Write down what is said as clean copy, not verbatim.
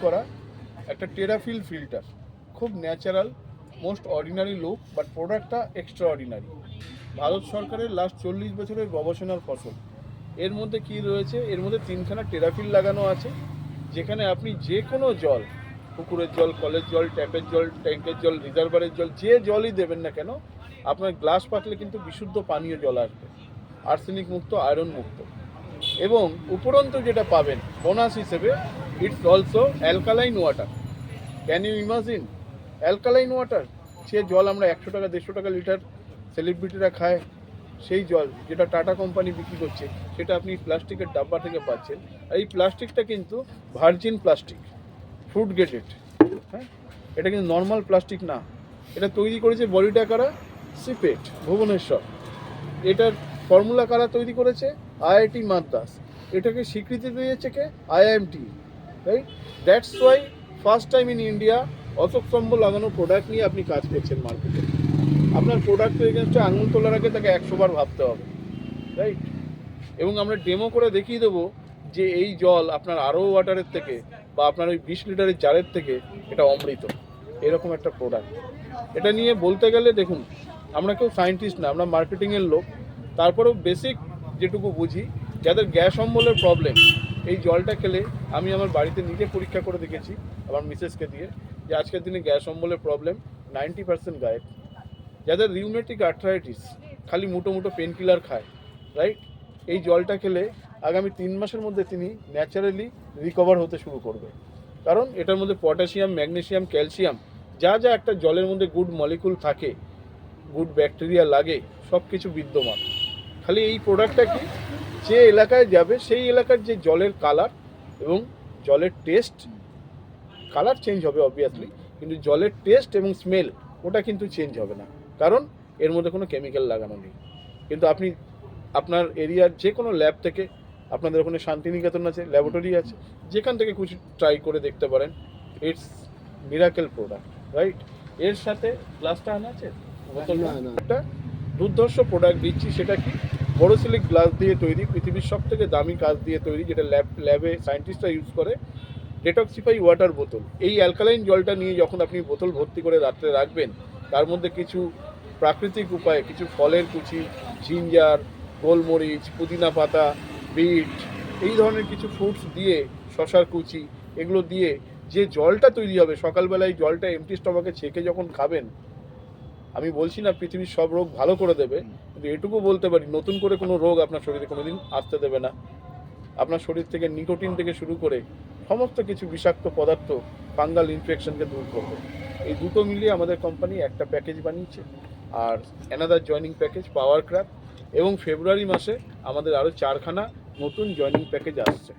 করা একটা টেরাফিল ফিল্টার, খুব natural, most ordinary look, but প্রোডাক্টটা এক্সট্রা অর্ডিনারি। ভারত সরকারের লাস্ট 40 বছরের গবেষণার ফসল। এর মধ্যে কি রয়েছে? এর মধ্যে 3খানা টেরাফিল লাগানো আছে, যেখানে আপনি যে কোনো জল, পুকুরের জল, কলের জল, ট্যাপের জল, ট্যাঙ্কের জল, রিজার্ভারের জল, যে জলই দেবেন না কেন, আপনার গ্লাস পাতলে কিন্তু বিশুদ্ধ পানীয় জল আসবে, আর্সেনিক মুক্ত, আয়রন মুক্ত। এবং উপরন্তু যেটা পাবেন বোনাস হিসেবে, it's also alkaline water. Can you imagine? Alkaline water, সে জল আমরা 100 টাকা 150 টাকা লিটার সেলিব্রিটিরা খায়, সেই জল যেটা টাটা কোম্পানি বিক্রি করছে, সেটা আপনি প্লাস্টিকের ডাব্বা থেকে পাচ্ছেন। আর এই প্লাস্টিকটা কিন্তু ভার্জিন প্লাস্টিক, ফ্রুট গ্রেডেড। হ্যাঁ, এটা কিন্তু নর্মাল প্লাস্টিক না। এটা তৈরি করেছে বডিটা কারা? সিপেট, ভুবনেশ্বর। এটার ফর্মুলা কারা তৈরি করেছে? আইআইটি মাদ্রাস। এটাকে স্বীকৃতি দিয়েছে কে? IIMT, right? That's why first time in India Ashok স্তম্ভ লাগানো প্রোডাক্ট নিয়ে আপনি কাজ করছেন মার্কেটে। আপনার প্রোডাক্টের এগেনস্টে আঙুল তোলার আগে তাকে 100 বার ভাবতে হবে, রাইট? এবং আমরা ডেমো করে দেখিয়ে দেবো যে এই জল আপনার আরও ওয়াটারের থেকে বা আপনার ওই 20 লিটারের জারের থেকে এটা অমৃত, এরকম একটা প্রোডাক্ট। এটা নিয়ে বলতে গেলে দেখুন, আমরা কেউ সায়েন্টিস্ট না, আমরা মার্কেটিংয়ের লোক। তারপরেও বেসিক যেটুকু বুঝি, যাদের গ্যাস অম্বলের প্রবলেম, এই জলটা খেলে, আমি আমার বাড়িতে নিজে পরীক্ষা করে দেখেছি আমার মিসেসকে দিয়ে, যে আজকের দিনে গ্যাস অম্বলের প্রবলেম 90% গায়েব। যাদের রিউমেটিক আর্থ্রাইটিস, খালি মুটো মুটো পেন কিলার খায়, রাইট, এই জলটা খেলে আগামী 3 মাসের মধ্যে তিনি ন্যাচারালি রিকভার হতে শুরু করবে। কারণ এটার মধ্যে পটাশিয়াম, ম্যাগনেসিয়াম, ক্যালসিয়াম, যা যা একটা জলের মধ্যে গুড মলিকুল থাকে, গুড ব্যাকটেরিয়া লাগে, সব কিছু বিদ্যমান। খালি এই প্রোডাক্টটা কি, যে এলাকায় যাবে সেই এলাকার যে জলের কালার এবং জলের টেস্ট, কালার চেঞ্জ হবে অবভিয়াসলি, কিন্তু জলের টেস্ট এবং স্মেল ওটা কিন্তু চেঞ্জ হবে না, কারণ এর মধ্যে কোনো কেমিক্যাল লাগানো নেই। কিন্তু আপনি আপনার এরিয়ার যে কোনো ল্যাব থেকে, আপনাদের ওখানে শান্তিনিকেতন আছে, ল্যাবরেটরি আছে, যেখান থেকে কিছু ট্রাই করে দেখতে পারেন। It's miracle product, right? এর সাথে গ্লাসটা আনা আছে, বোতলটা একটা দুর্ধর্ষ প্রোডাক্ট দিচ্ছি। সেটা কি? বোরোসিলিক গ্লাস দিয়ে তৈরি, পৃথিবীর সব থেকে দামি কাঁচ দিয়ে তৈরি, যেটা ল্যাবে সায়েন্টিস্টরা ইউজ করে। ডেটক্সিফাই ওয়াটার বোতল। এই অ্যালকালাইন জলটা নিয়ে যখন আপনি বোতল ভর্তি করে রাত্রে রাখবেন, তার মধ্যে কিছু প্রাকৃতিক উপায়ে, কিছু ফলের কুচি, জিঞ্জার, গোলমরিচ, পুদিনা পাতা, বিট, এই ধরনের কিছু ফ্রুটস দিয়ে, শশার কুচি, এগুলো দিয়ে যে জলটা তৈরি হবে, সকালবেলায় জলটা এমটি স্টমাকে ছেঁকে যখন খাবেন, আমি বলছি না পৃথিবীর সব রোগ ভালো করে দেবে, কিন্তু এটুকু বলতে পারি নতুন করে কোনো রোগ আপনার শরীরে কোনোদিন আসতে দেবে না। আপনার শরীর থেকে নিকোটিন থেকে শুরু করে সমস্ত কিছু বিষাক্ত পদার্থ, ফাঙ্গাল ইনফেকশনকে দূর করবে। এই দুটো মিলিয়ে আমাদের কোম্পানি একটা প্যাকেজ বানিয়েছে। আর another joining package power craft, এবং ফেব্রুয়ারি মাসে আমাদের আরও 4খানা নতুন জয়নিং প্যাকেজ আসছে।